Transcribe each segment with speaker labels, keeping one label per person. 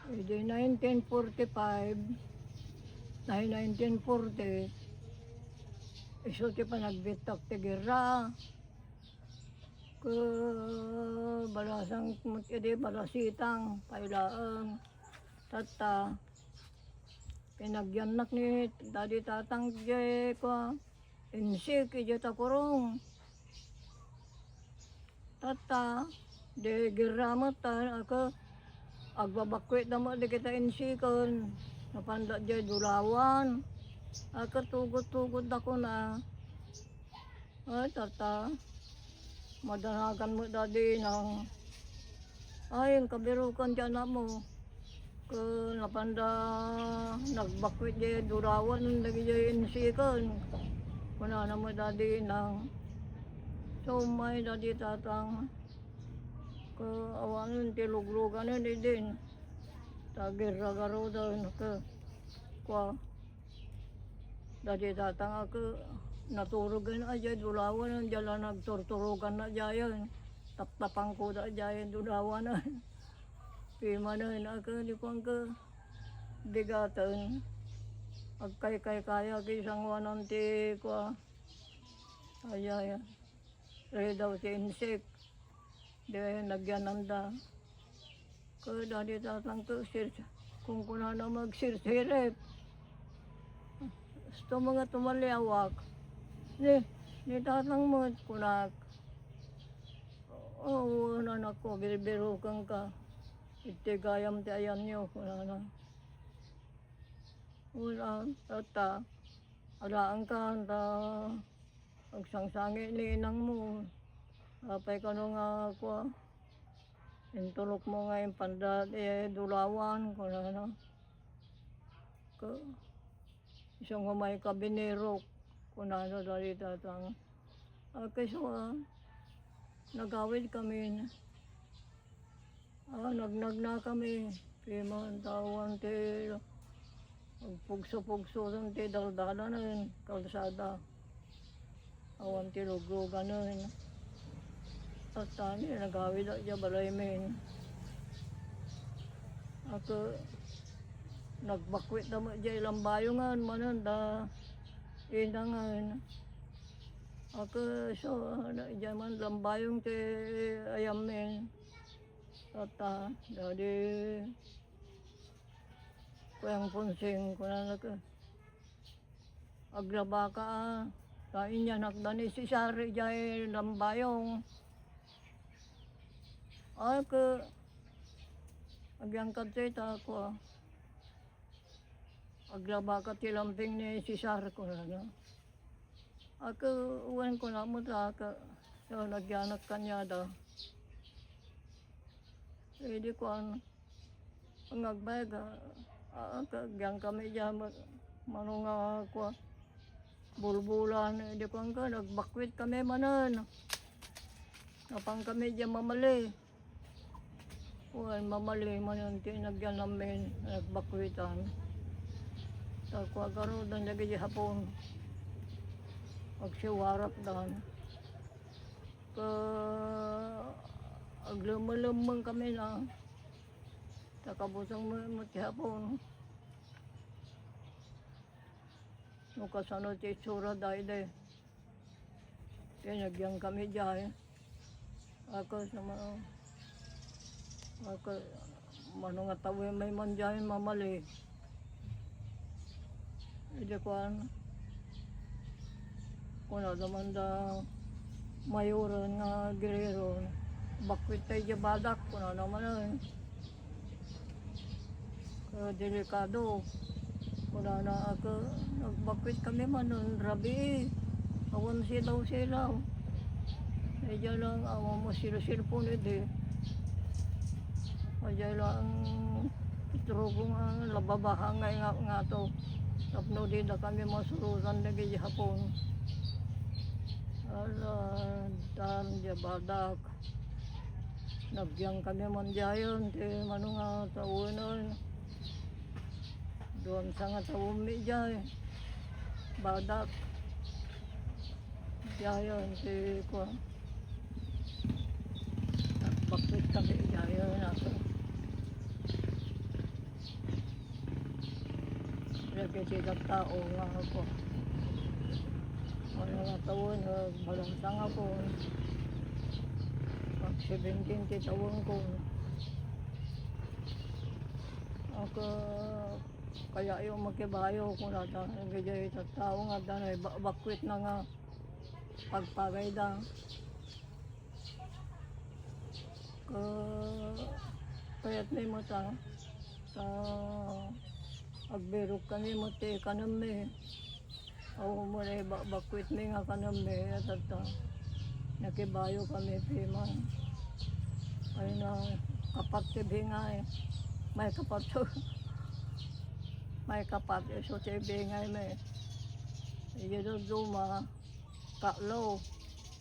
Speaker 1: Di 1945, 1940, iso ti panagbitak ti gira. Ke balasang edi balasitang pailaang tata pinagyanak ni dadi tatang jay ko insik ije takurong tata de giramat ta ako agbabakwit na mo di kita insikon napanda jay dulawan ako tugod-tugod ako na ay tata madanagan mo dadi ng ay ang kabirukan dyan na mo ke napanda nagbakwit di durawan lagi di insikon kuna na mo dadi ng sumay dadi tatang ke awanan ti luglugan na din tagiragaro doon ke kwa dadi tatang ako naturugan aja dulawan ang jala nagturturugan na jayan taptapang ko da jayan dulawan na pimanan ako di pang ka bigatan agkay kaya kisang wanan ti kwa ay daw ti insik de nagyananda ko dadi tatang ko kung kuna na magsirsirip gusto mga tumaliawak ni tatang mo kunak oo nanak ko birukan ka iti gayam ti ayan nyo kunana wala tata alaan ka ta agsangsangi ni inang mo apay ka no nga ako intulok mo nga yung pandat dulawan kunana ko isang humay kabinirok kunana dali tatang okay so nagawid kami nagnag na kami piman tawan ti pugso-pugso ti daldala na kalsada awan ti luglugan na at tani nagawid akya balay men ako nagbakwit na mo dyan ilang bayungan mananda inangan ako so dyan man lambayong ti ayam men tata dadi kuyang punsing kunana ka aglaba ka kain niya nakdani si Sari dyan lambayong ako agyangkad ta ako aglaba ka ti lamping ni si Sari kunana ako uwan ko na mo ta ka so nagyanak kanya da di ko ang agbayag kagyang kami dyan manunga ko bulbulan di ko ang ka nagbakwit kami manan napang kami dyan mamali uwan mamali manan ti nagyan namin nagbakwitan tako agaro dan lagi di hapon agsiwarap dan ke aglumalumang kami na takabusang mo ti hapon no kasano ti itsura dahil nagyang kami dyan ako sama ako manunga tawi may man dyan mamali hindi ko kuna naman da mayuran nga girero bakwit tayo dyan badak kuna naman delikado kuna na ako nagbakwit kami man nun rabi awan silaw dyan lang awan mo silo-silpon dyan lang itrugong lababaha nga to tapno di na kami masurusan lagi di hapon dan dyan badak nagyang kami man dyan ti manunga tawunan doon sa nga tawumi dyan badak dyan ti ko bakwit kami dyan ako Kasi tao nga ako. Wala nga taon, balantang ako. Pag 17 taon ko. Ako, kaya yung magkibayo ko na nagigay sa tao nga danay bakwit na nga pagpagay da. Kaya't may mata sa agbirok kami mo ti kanami. Ako mo na bakwit mi nga kanami at nakibayo kami piman. Ay na kapat ti bingay. May kapat so may kapat so ti bingay may. Iyo duma kaklo.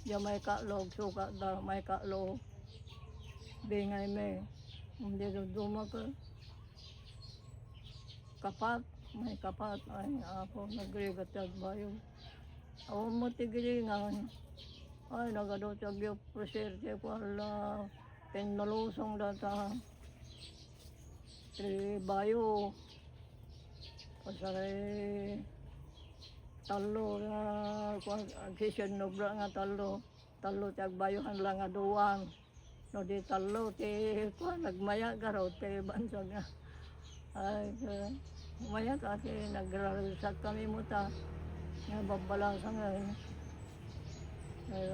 Speaker 1: Ya may kaklo suka da may kaklo. Bingay may. Hindi duma ka. Kapat, may kapat. Ay ako nagrigat at bayo. Ako mo tigilingan. Ay nagadot ang yung preserte ko ala. Pinalusong data. Bayo. Pasaray talo na kisyon nobra nga talo tag bayuhan lang nga duwang no di talo ti nagmaya garo ti bansag nga ay maya kasi nagrarasag kami mo ta nga babalasa nga ay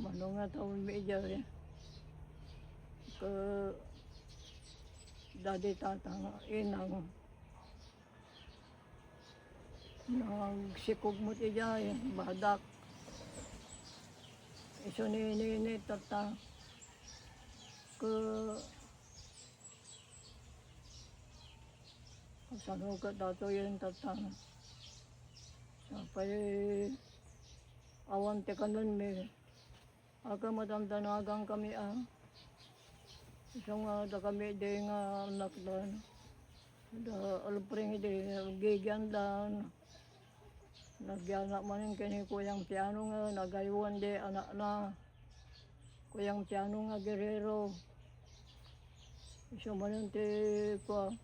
Speaker 1: manong nga taon medyo ka dadi tatang inang nagsikog mo ti jay badak iso ni tata ka sano ka dato yun tata sapay awan ti kanon mi aga matamtanagang kami isang da kami di nga anak dan da alupring di gigyandan nagyanak manin kini kuyang piano nga nagaywan di anak na kuyang piano nga Guerrero iso manin ti kwa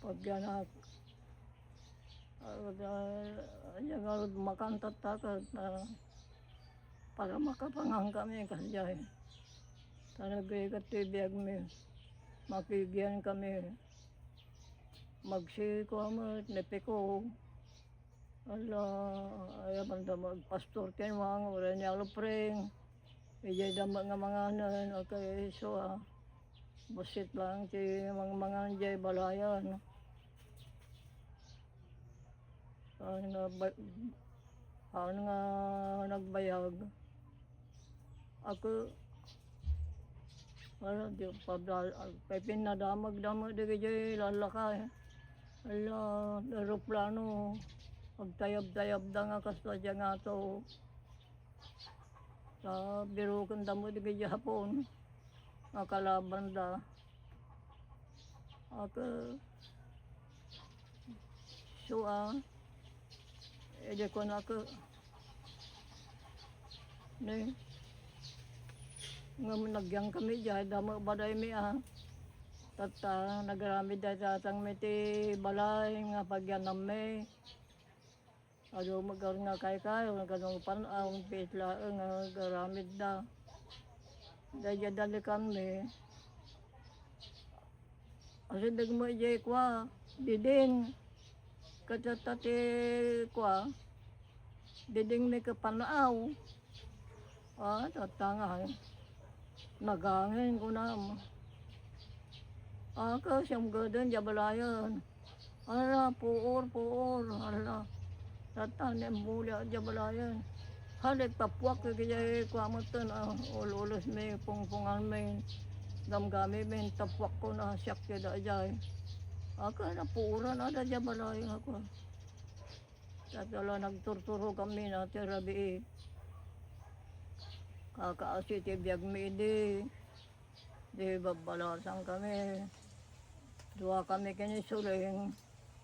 Speaker 1: pagyanak yung makantat takat para makapangang kami kasya tanagrigat ti biyag mi makigyan kami magsiko mo nepeko ala ayaman da magpastor ken wang ora niya lupreng ijay da mga nan okay so busit lang ti mga jay balayan nga nagbayag ako wala di pay pinadamag-damag di jay lalakay ala aeroplano pagtayab-tayab da nga kasta dyan nga to sa birukan da mo di Japon nakalaban da ako so edi ko na ako ne nga nagyang kami dyan damo baday mi tata nagaramid da tatang mi ti balay nga pagyanam mi ado magar nga kay ganong panaw pitla nga garamid da daya dalikan mi asin dagmo ijay kwa diding katatati kwa diding mi kapanaw tatanga nagangin ko na ako siyang gadon jabalayan ala puor ala tatanim mula jabalayan halik tapuak kaya kuamutan ulos may pungpungan may gamgami may tapuak ko na siyak kaya jay ako na puuran ada jabalayan ako tatala nagturturo kami na tirabi kakaasi ti biyag mi di babalasan kami dua kami kinisuling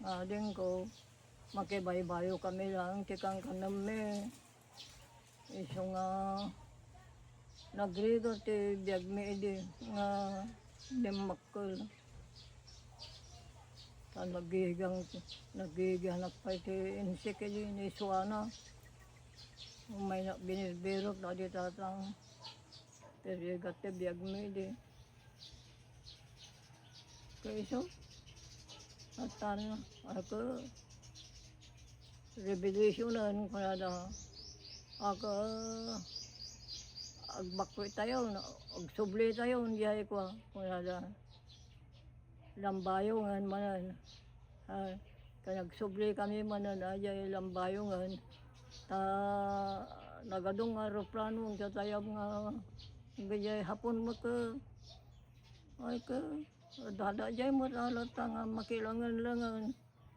Speaker 1: ading ko makibaybayo kami lang tikang kanami iso nga nagrigo ti biyag mi nga limakol Nagigihanap pa iti insik ni Suana. May binibirot na di tatang. Pero gati biyag mo di. Kaiso, at ako, revelasyonan ko na da. Ako, agbakwi tayo, agsubli tayo, hindi ko na da. Lambayongan manan. Nagsubli kami manan, ajay lambayongan. Nagadong aeroplano sa tayab nga gayay hapon mo ka. Ay ka, dada jay mo talat nga makilangan-langan.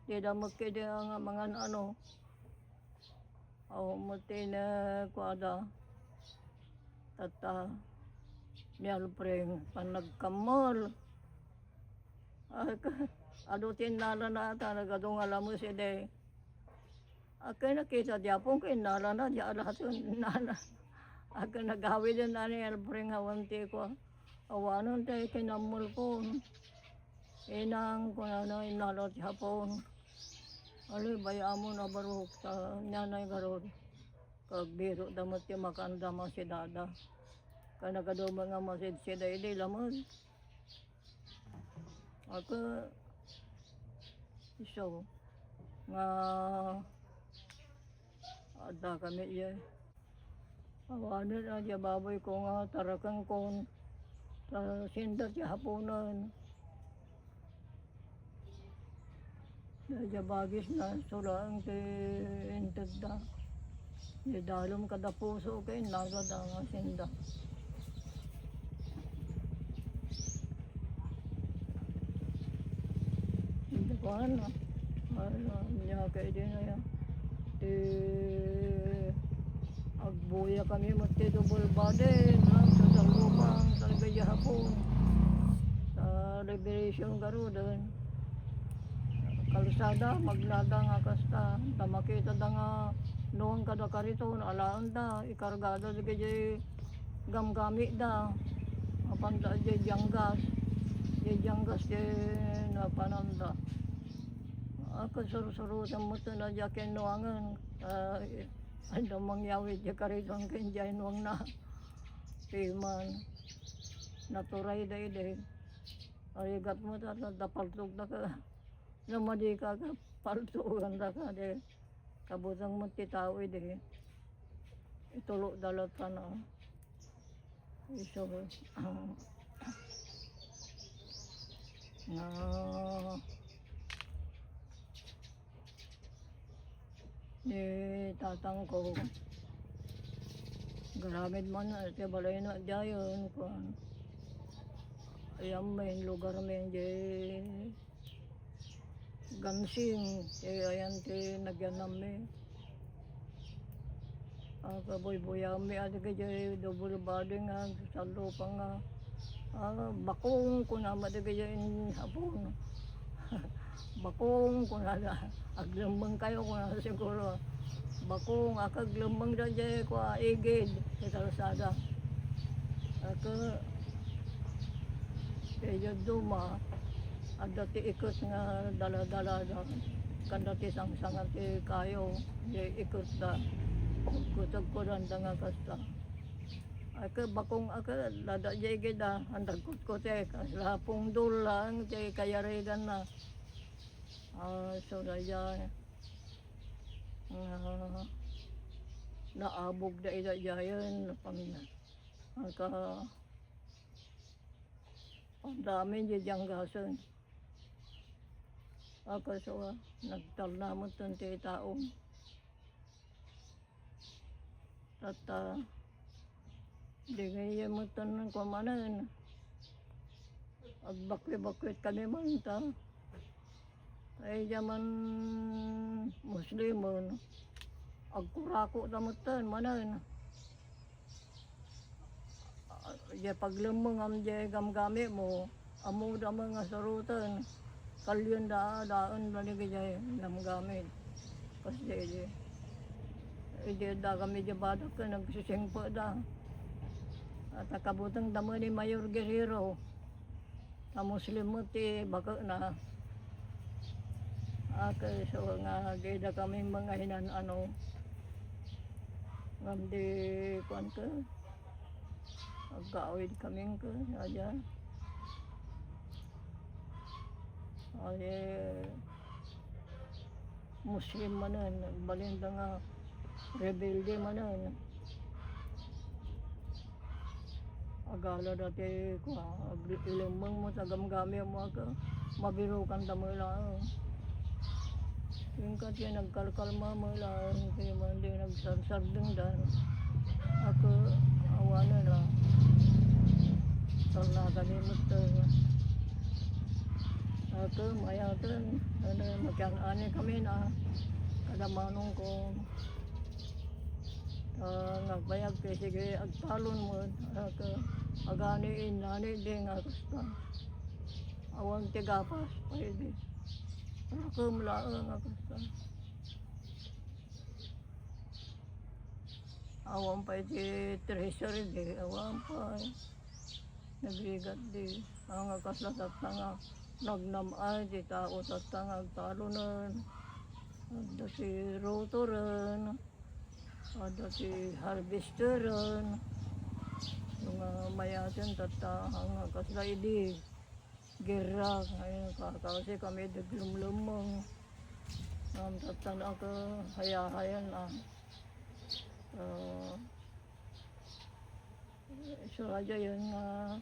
Speaker 1: Di da makidi ang mga ano. Mati na kuada. Tata, ni Alpreng, panagkamol. Adutin nala na nagadong alam mo si de. Ako nakita diya po kay nala na diya lahat yung nala. Ako nagawi din na ni Alpreng hawanti ko. Awanon tayo kinamol ko. Inang ko na inalot hapon. Ali bayaan mo na barok sa nyanay karon. Kagbiro damot yung makanda mo si dada. Kanagado mga masid si daydi lamon. Ako iso nga ada kami iya. Awanan na diya baboy ko nga tarakang kon sa sindat ya hapunan. Diya bagis na surang ti intad da. Di dalom kada puso kay nagada nga sinda. Hindi ko ano. Niya kay din na yan. Agbuya kami magtitubol ba din. Sa salubang, sa gaya hapon. Sa liberation garudan. Kalsada, maglaga nga kasta. Tamakita da nga noong kada karito, alaan da. Ikargada da kaya gamgamit da. Apanda di janggas. Di janggas di napananda. Ako surusurutan mo ito na diyakin nuangan. Ano mangyawit di karito ang kenjay nuang na. Piman. Naturay day. Arigat mo ito, napaltog na ka. Namadi ka paltugan na ka. Kabutang mo titawi di. Itulog dalot ka na. Iso ni tatang ko. Garamid man na. Ito balay na diyon. Ayan may lugar may di. Gansing, ayan ti nagyanam mi. Kaboy-boyami at kaya double body nga sa lupa nga. Bakong ko na madigay hapon. Bakong ko na aglambang kayo ko na siguro. Bakong akaglambang na dyan ko igid sa kalsada. Kaya duma. At dati ikot nga dala-dala da. Kan dati sang-sangan ti kayo. Ikot da. Kusag ko randa nga kasta. Bakong lada jay da. Andag ko te. Lapong dulang jay kayarigan na. So na dyan. Naabog da ida dyan. Ang dami dyan gason. Ako so nagtalna mo itong taong. At di ngayon mo itong kumanan. Agbakwi-bakwit kami man ito. Ay jaman Muslimon. Agkurako na mo ito manan. Di paglumong ang gamgamit mo. Amo da mga sarutan. Kalyon daan baligay gamgamit. Kasi di da kami di badak ka nagsisingpo da. At nakabutang damo ni Mayor Guerrero. Sa Muslim mo ti baka na. So nga gida kami mga hinan ano ngam di kuan ka agkaawid kami ka aja ay Muslim manan balinda nga rebelde manan agala dati ko ilimang mo sa gamgami mo ka mabirukan ta mo lang yung kati nagkalkalma mo lang kaya man din nagsarsardeng dan ako awana na sarna kalimot ako mayatan ano magkaan kami na kada manong ko nagbayag kay sige agtalon mo ako aganiin nani din ako awang tigapas pwede ako mulaang ako awang pa iti treasury di awang pa nagrigat di ang akaslat at nga nagnamay di tao at nga agtalunan ada si rotoran ada si harvesteran yung mayatin tatahang akasla idi gerak ngayon kakasi kami daglumlumong tatan ako hayahayan lang so aja yun nga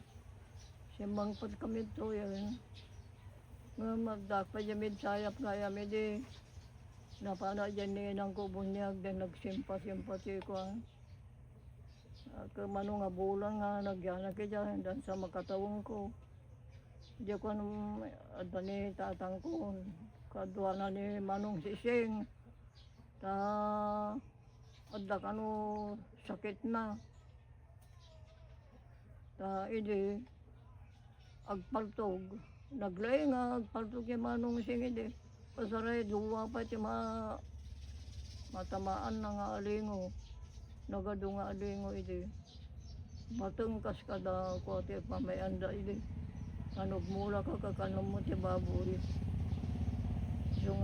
Speaker 1: simangpot kami to yun nga magdakpa jamid sayap nga yami di napana dyan ninang ko bunyag din nagsimpa-simpati ko manong nga bulan nga nagyanak ka dyan dan sa makatawang ko di ko adda ni tatang ko kadwa na ni manong sising ta adda kano sakit na ta idi agpaltog naglay nga agpaltog yung manong sing idi pasaray duwa pa ti matamaan na nga alingo nagado nga alingo idi bateng kas kada ko ti pamayanda idi anog mula ka kakanam mo ti baboy yung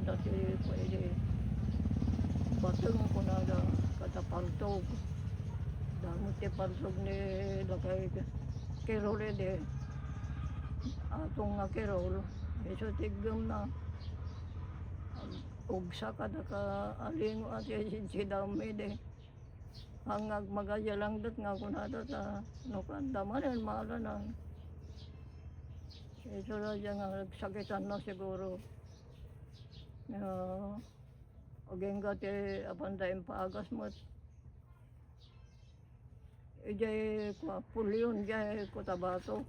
Speaker 1: dati pwede bateng ko na da katapaltog damot ti paltog ni lakay kerol edi atong nga kerol iso tigam na ugsa kada ka alingo at si dami edi hangag magayalang dat nga kunada ta nukandamanan maalanan ito na dyan nga nagsakitan na siguro. Ageng ka ti apandayin paagas mo. Ijay pulyon jay kutabato.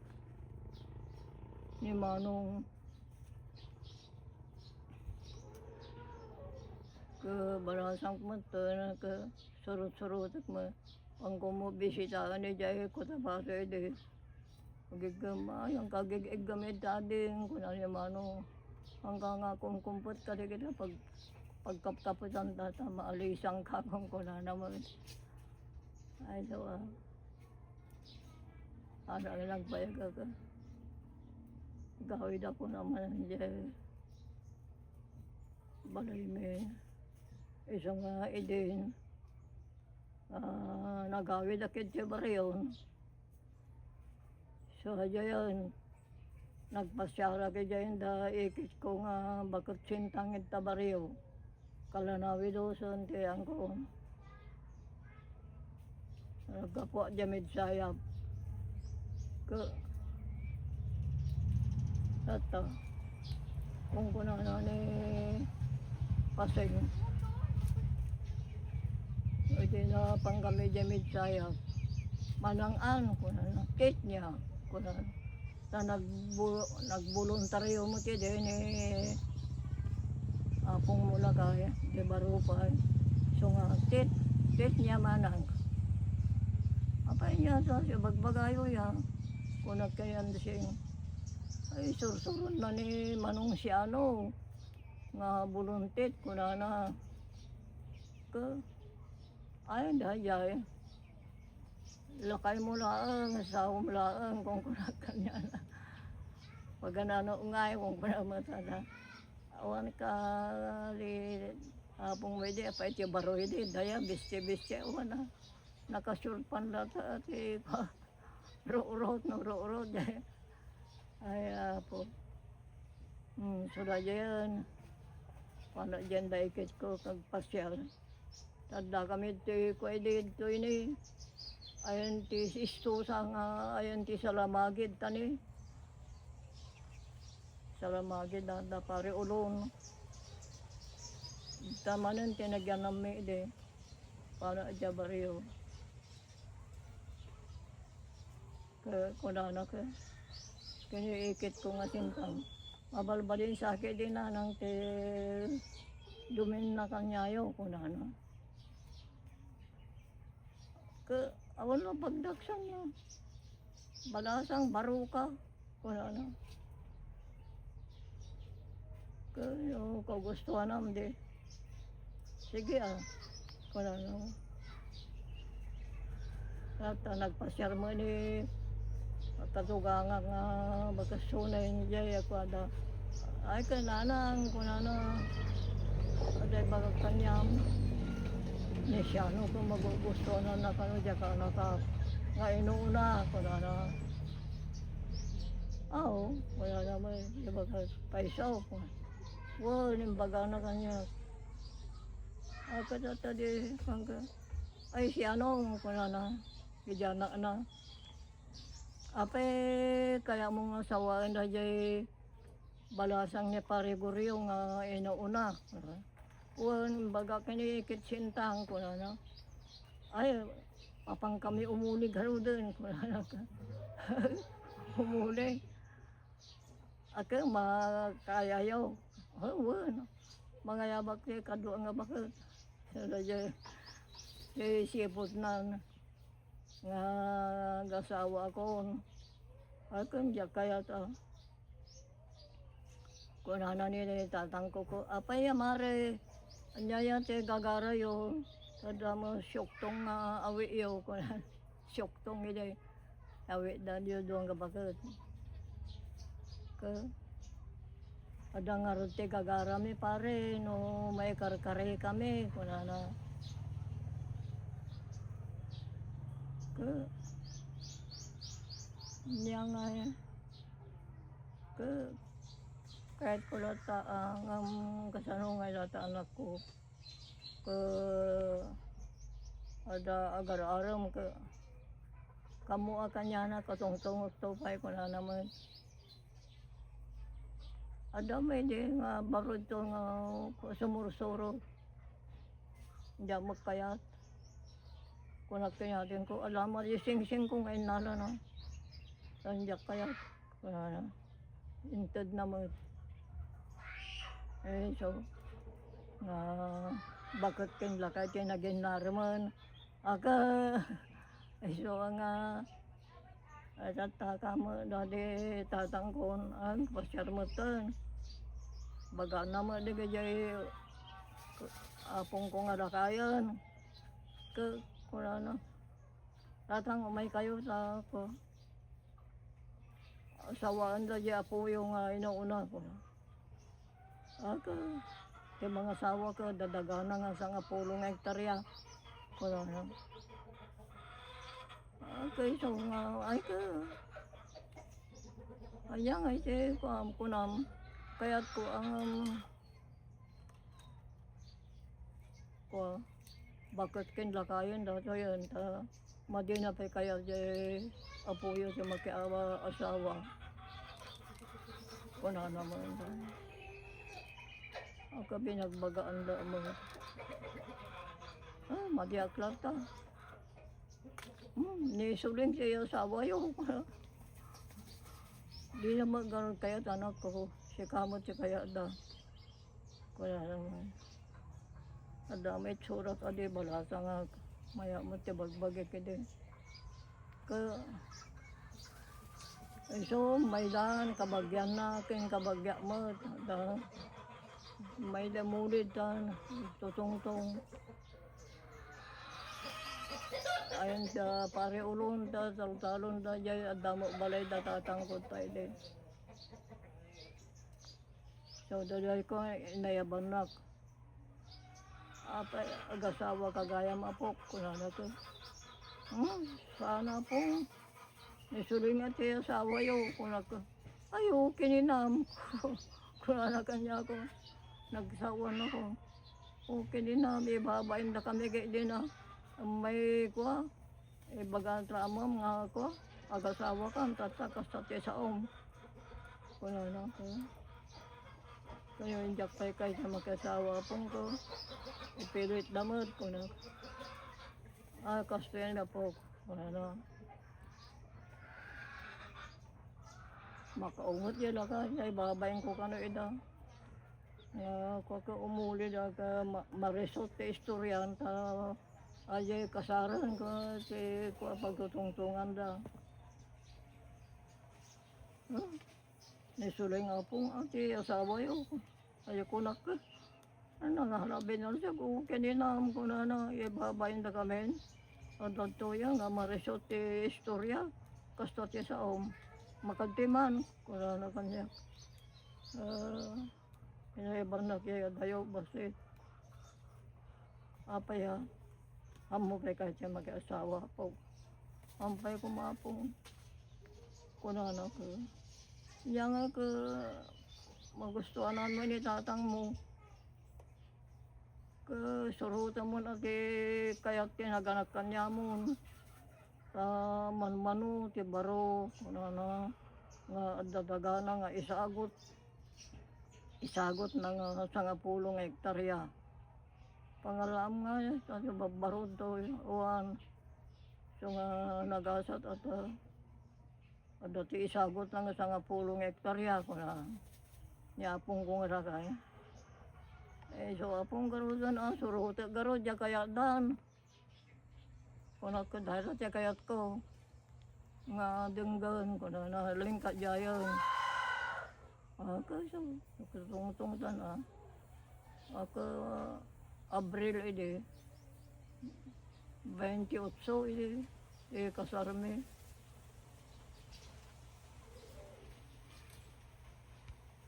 Speaker 1: Ni manong ke barasang kumanta na ke surut-surutak mo. Ang kumubisitaan ni jay kutabato edi. Gigama, yung kagiggamid dading, kunang yung ano, hanggang akong kumput ka rin kita, pagkapkaputan tata, maalisang kakong kuna naman. Ay, so, ano ang nagbayag ka. Gawid ako naman, dyan, balay may, isang idin, nagawid akit siya bariyon. So, dyan, nagpasyara ka dyan da ikis ko nga bakit sintangit tabariyo. Kalanawi doon, tiyang ko. Nagkapo dyan sayap. Tata, kung kuna na ni paseng. Ito na pangkami dyan sayap. Manang-an, kuna na, kit niya. Na nagbuluntaryo mo ti din apong mula kaya di barupay so nga tit niya manang apay niya sa siya bagbagayo ya kung nagkayan sing ay sursurun na ni manong si ano nga buluntit kuna na ka ay dahil lakay mo lang, asawa mo lang kung kunakan niya na. Pag nanano ngay, kung kunamatala. awan ka li apong wede apa iti baro iti daya biste awan na nakasurpan lata ati roorot no roorot ay apo suda yan paano dyan daikit ko kagpasyal tanda kami ti ko dito ini ayan ti istusa nga ayan ti salamagid tani salamagid da pare ulon tamanan tinagyan nami de para adya bariyo kunana ka kiniikit ko nga sintang mabalbalin sa akin din na nang te dumin na kanyayo kunana awan na pagdaksan niya balasang baruka kunana kagustuhan naman di sige kunana at nagpasyar mo ni katugangan nga magkasunay niya ako ada ay kananang kunana aday bagag kanyam ni siya no kung magugusto na nakano dya ka naka nga inuuna kunana wala naman yung baga paisaw nimbaga na kanya tadi ay siya no kunana kijana na ape kaya mong sawaan na jay balasang ni pariguryo nga inuuna baga kinikit sintang kunana ay apang kami umulig haro din kunana umulig ako makayayaw mga yabak ni kadwa nga bakit sipot na nga gasawa ko akin diya kaya ta kunana ni tatangko ko apay mare anyaya te gagara yo kada mo syoktong awi yo kunana syoktong ide awi dan yo doang ka bakit ada ngarote gagara mi pare no may karkare kami kunana niya nga kahit pala ang kasano nga lata anak ko ada agar-aram kamu akan yana katong-tong tupay ko na naman ada may di nga barod to nga sumuro-suro hindi magkayat kunakti natin ko alamat yung sing-sing ko ngayon nala na sanjak kaya intad naman so nga bakit king lakay tinagin naraman aga so nga tataka mo dali tatangkon ang pasyar mo tan baga naman di kajay apong ko nga lakayan kunana tatang umay kayo sa ako sawaan na dyan po yung inuuna ko yung mga sawa ko dadagana nga sa nga pulong hektarya kunana so nga ay ayang ay kunam kaya't ko ang bakit kinlakayan dato yun madina pa kaya jay apuyo sa makiawa asawa kuna naman ako binagbagaan da mo madiak lang ta nisuling siya asawa yung di na maganon kaya anak ko si kamot si kaya da kuna naman adamay tsura ka di balasa nga maya mo ti bagbagay ka din so may dan kabagyan na king kabagya mo may damulid tan tutong-tong ayon sa pare ulon ta saltalon ta jay adamo balay da tatangkot tayo din So, dahil ko inayabanak. Apa, agasawa kagaya mapok, kunana ko. Sana po. Nisulingat siya sa awayo, kunaka. Ayo, kininam. Kunana kanya ko. Nagsawan ako. O kininam, ibabain na kami kay din na. May kuha. Ibagaan trama mga ko. Agasawa ka, tatakas sa saom. Kunana ko. Kaya yung jakpay kay sa magkasawa pong ko. Ipilit damot ko na. Kastuyan na po. Kunana. Makaungot yun ka. Ay babayin ko kano ida. Ko ka umuli na ka maresot ka istoryan ta. Ay kasaran ko. Si ko pagtutungtungan da. Nisulay nga pong ati asawa yun. Ay kunak ka. Ano nga halabi na siya kung kininam ko na ibabayin na kami. Ang tanto yan nga maresot ka istorya. Kasta siya sa makagtiman, kung na kanya. Inaibang na kaya dayo basit. Apay ha, hamo kay kahit siya mag-asawa po. Ampay kumapong, kung na ko. Yan nga ka, magustuhan namin ni tatang mo. Surutan mo na kaya't kinaganak kanya mo. Manmanu ti baro na nga dadagana nga isagot na nga sa pulong hektarya. Pangalam nga sa barod to uwan. So nga nagasat at dati isagot na nga sa pulong hektarya ko na niapong kong rakay. So apong garudan suruta garod ya kaya dan. Kung ako dahil sa kayat ko, nga denggan ko na nalingkat jayon. Kasi tungtungan ako Abril ide, 28 ide, kasarmi.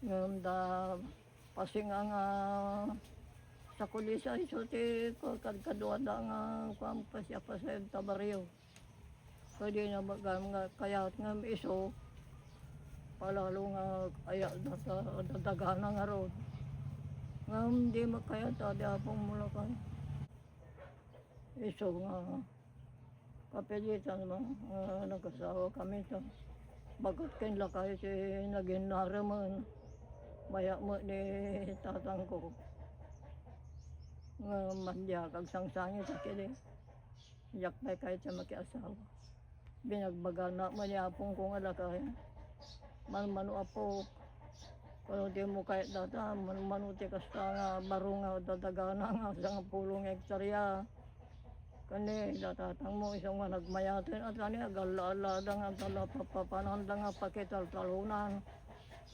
Speaker 1: Ngayon da pasinga nga sa kulisa iso ti kadkaduada nga pasya pa sa tabaryo. Pwede na nga kayat nga iso palalo nga ayak dadagana nga ron. Nga hindi makayat adi apong mula ka. Iso nga kapilitan mo nagkasawa kami to. Bagot kinla kayo si naging naraman. Maya mo ni tatang ko. Nga mandya kag sangsangin sa kili. Yakpay kahit sa makiasawa. Binagbaga na maniapong kong alakay. Manmano apo. Kung di mo kahit data, manmano ti kasta nga baro nga dadagana nga sa pulong hektarya. Kani datatang mo isang nga nagmayatin at kani agalala nga tala papapananda nga pakital-talunan.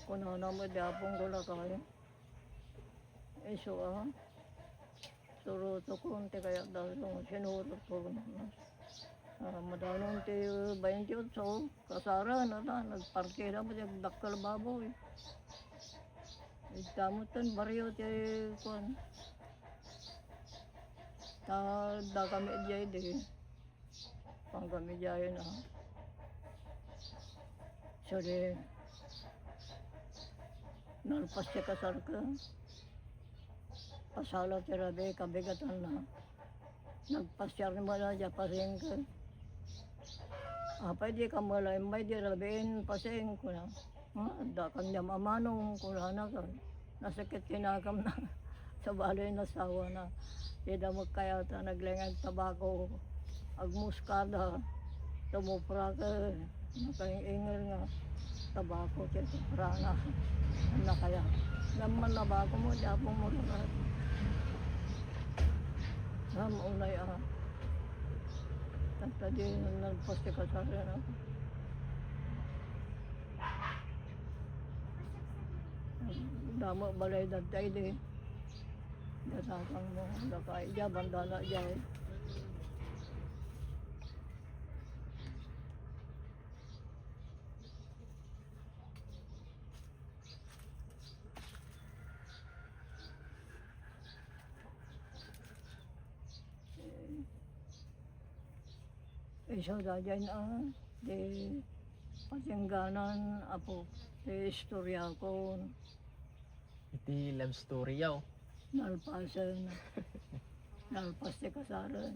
Speaker 1: Kung ano mo di apong kulakay. Iso suruto ko unti kaya dahil sinurot ko. Madalang ti 28 kasara na nagpartida mo yung dakal baboy. Itamutan baryo ti kon. Da kami diyay di. Pang kami diyay na. Sorry. Nalpas siya kasar ka. Pasala ti rabi kabigatan na. Nagpasyar mo na dya pasing ka. Apay di ka malay may di rabiin pasing ko na. Da kanya mamanong ko na ka. Nasakit kinakam na. Sa baloy na sawa na. Di da magkayata naglengag tabako. Agmuskada. Tumupra ka. Nakaingal nga. Tabako siya tumupra na. Ano kaya. Naman na bako mo. Di apong mo na. Unay tadi nagposte ka sa akin damo balay datay di dasakang mo dakay dya bandana dya Isa da dyan di patingganan apo, di istorya ko,
Speaker 2: Iti love story yaw.
Speaker 1: nalpasan, nalpas di kasaran.